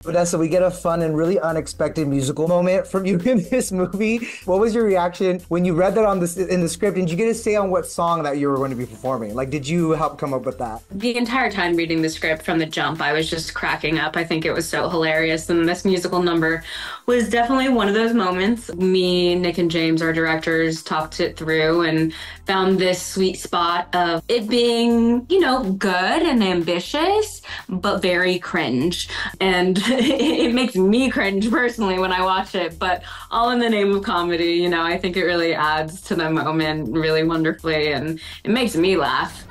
Vanessa, we get a fun and really unexpected musical moment from you in this movie. What was your reaction when you read that in the script? And did you get to say on what song that you were going to be performing? Like, did you help come up with that? The entire time reading the script from the jump, I was just cracking up. I think it was so hilarious. And this musical number was definitely one of those moments. Me, Nick, and James, our directors, talked it through and found this sweet spot of it being, you know, good and ambitious, but very cringe. And it makes me cringe personally when I watch it, but all in the name of comedy. You know, I think it really adds to the moment really wonderfully, and it makes me laugh.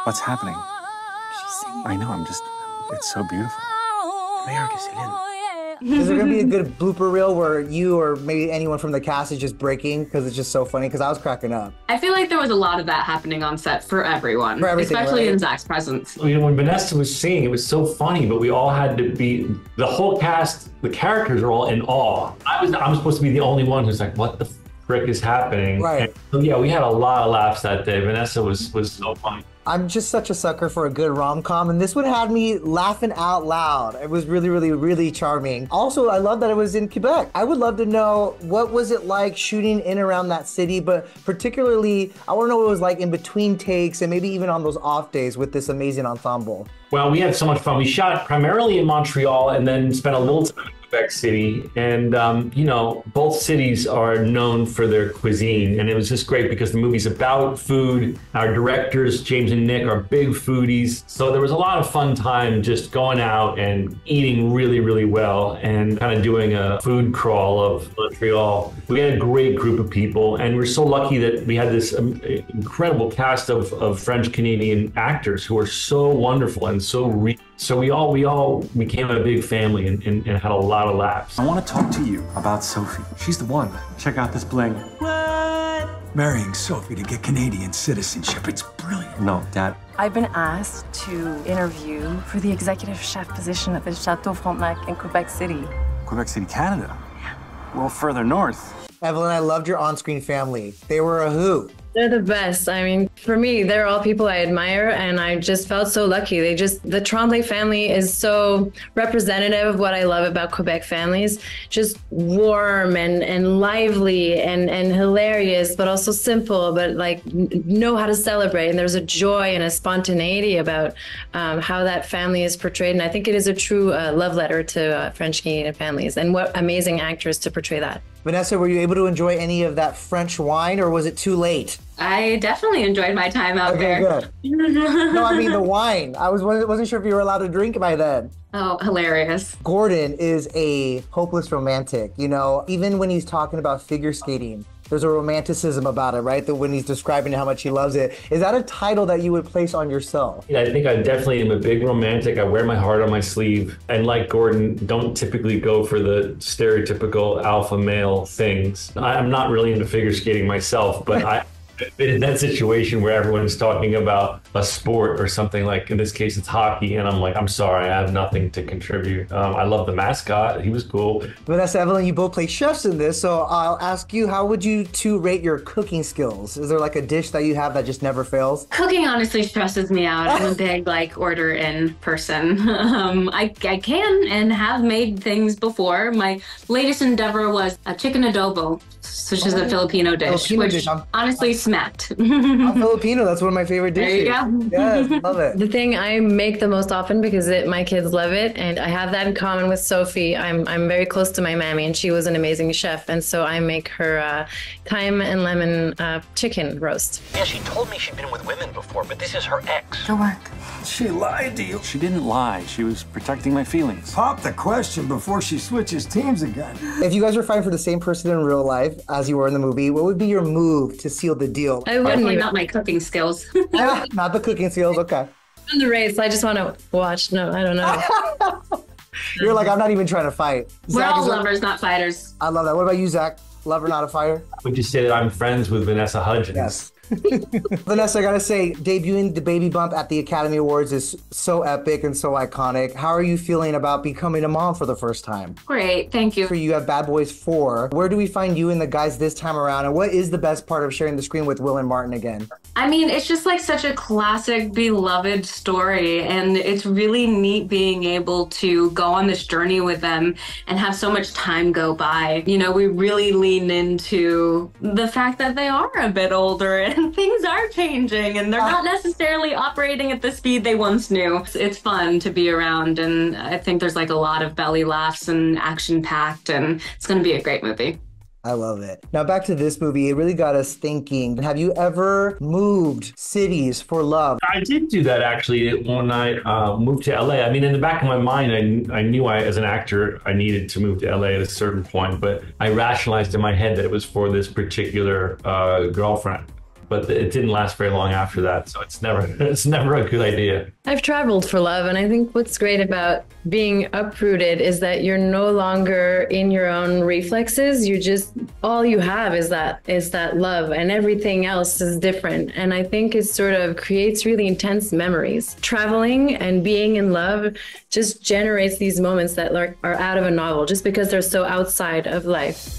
What's happening? She's singing. I know, it's so beautiful. Is there gonna be a good blooper reel where you or maybe anyone from the cast is just breaking because it's just so funny? Because I was cracking up. I feel like there was a lot of that happening on set for everyone, especially right? In Zach's presence. You know, when Vanessa was singing, it was so funny, but we all had to be, the whole cast, the characters are all in awe. I'm supposed to be the only one who's like, what the frick is happening? Right. And so, yeah, we had a lot of laughs that day. Vanessa was so funny. I'm just such a sucker for a good rom-com, and this one had me laughing out loud. It was really, really, really charming. Also, I love that it was in Quebec. I would love to know, what was it like shooting in around that city, but particularly, I want to know what it was like in between takes and maybe even on those off days with this amazing ensemble. Well, we had so much fun. We shot primarily in Montreal and then spent a little time in Quebec City. And, you know, both cities are known for their cuisine. And it was just great because the movie's about food. Our directors, James and Nick, are big foodies. So there was a lot of fun time just going out and eating really, really well and kind of doing a food crawl of Montreal. We had a great group of people, and we're so lucky that we had this incredible cast of French-Canadian actors who are so wonderful and so real. So we all became a big family and had a lot of laughs. I want to talk to you about Sophie. She's the one. Check out this bling. What? Marrying Sophie to get Canadian citizenship, it's brilliant. No, Dad. I've been asked to interview for the executive chef position at the Chateau Frontenac in Quebec City. Quebec City, Canada. Well, further north. Evelyne, I loved your on-screen family. They were a hoot. They're the best. I mean, for me, they're all people I admire, and I just felt so lucky. The Tremblay family is so representative of what I love about Quebec families. Just warm and lively and hilarious, but also simple, but like know how to celebrate. And there's a joy and a spontaneity about how that family is portrayed. And I think it is a true love letter to French Canadian families, and what amazing actors to portray that. Vanessa, were you able to enjoy any of that French wine, or was it too late? I definitely enjoyed my time out there. Good. No, I mean the wine. I wasn't sure if you were allowed to drink by then. Oh, hilarious. Gordon is a hopeless romantic. You know, even when he's talking about figure skating, there's a romanticism about it, right? That when he's describing how much he loves it. Is that a title that you would place on yourself? Yeah, I think I definitely am a big romantic. I wear my heart on my sleeve. And like Gordon, don't typically go for the stereotypical alpha male things. I'm not really into figure skating myself, but in that situation where everyone's talking about a sport or something, like in this case it's hockey, and I'm like, I'm sorry, I have nothing to contribute. I love the mascot, he was cool. Vanessa, Evelyne, you both play chefs in this, so I'll ask you, how would you two rate your cooking skills? Is there like a dish that you have that just never fails? Cooking honestly stresses me out. I'm a big order in person. I can and have made things before. My latest endeavor was a chicken adobo, which is a Filipino dish, which honestly smacked. I'm Filipino, that's one of my favorite dishes. There you go. Yes, love it. The thing I make the most often, because my kids love it, and I have that in common with Sophie. I'm very close to my mammy, and she was an amazing chef, and so I make her thyme and lemon chicken roast. Yeah, she told me she'd been with women before, but this is her ex. Good work. She lied to you. She didn't lie. She was protecting my feelings. Pop the question before she switches teams again. If you guys were fighting for the same person in real life as you were in the movie, what would be your move to seal the deal? I wouldn't Definitely even. not my cooking skills. Not the cooking skills, okay. On the race, I just want to watch. No, I don't know. You're like, I'm not even trying to fight. We're Zach, all lovers, not fighters. I love that. What about you, Zach? Lover, not a fighter? Would you say that I'm friends with Vanessa Hudgens? Yes. Vanessa, I gotta say, debuting the baby bump at the Academy Awards is so epic and so iconic. How are you feeling about becoming a mom for the first time? Great, thank you. For you have Bad Boys 4. Where do we find you and the guys this time around? And what is the best part of sharing the screen with Will and Martin again? I mean, it's just like such a classic, beloved story. And it's really neat being able to go on this journey with them and have so much time go by. You know, we really lean into the fact that they are a bit older and things are changing and they're not necessarily operating at the speed they once knew. It's fun to be around. And I think there's like a lot of belly laughs and action packed, and it's going to be a great movie. I love it. Now back to this movie, it really got us thinking. Have you ever moved cities for love? I did do that actually when I moved to LA. I mean, in the back of my mind, I knew as an actor, I needed to move to LA at a certain point, but I rationalized in my head that it was for this particular girlfriend. But it didn't last very long after that, so it's never a good idea. I've traveled for love, and I think what's great about being uprooted is that you're no longer in your own reflexes. You just, all you have is that love, and everything else is different. And I think it sort of creates really intense memories. Traveling and being in love just generates these moments that are out of a novel, just because they're so outside of life.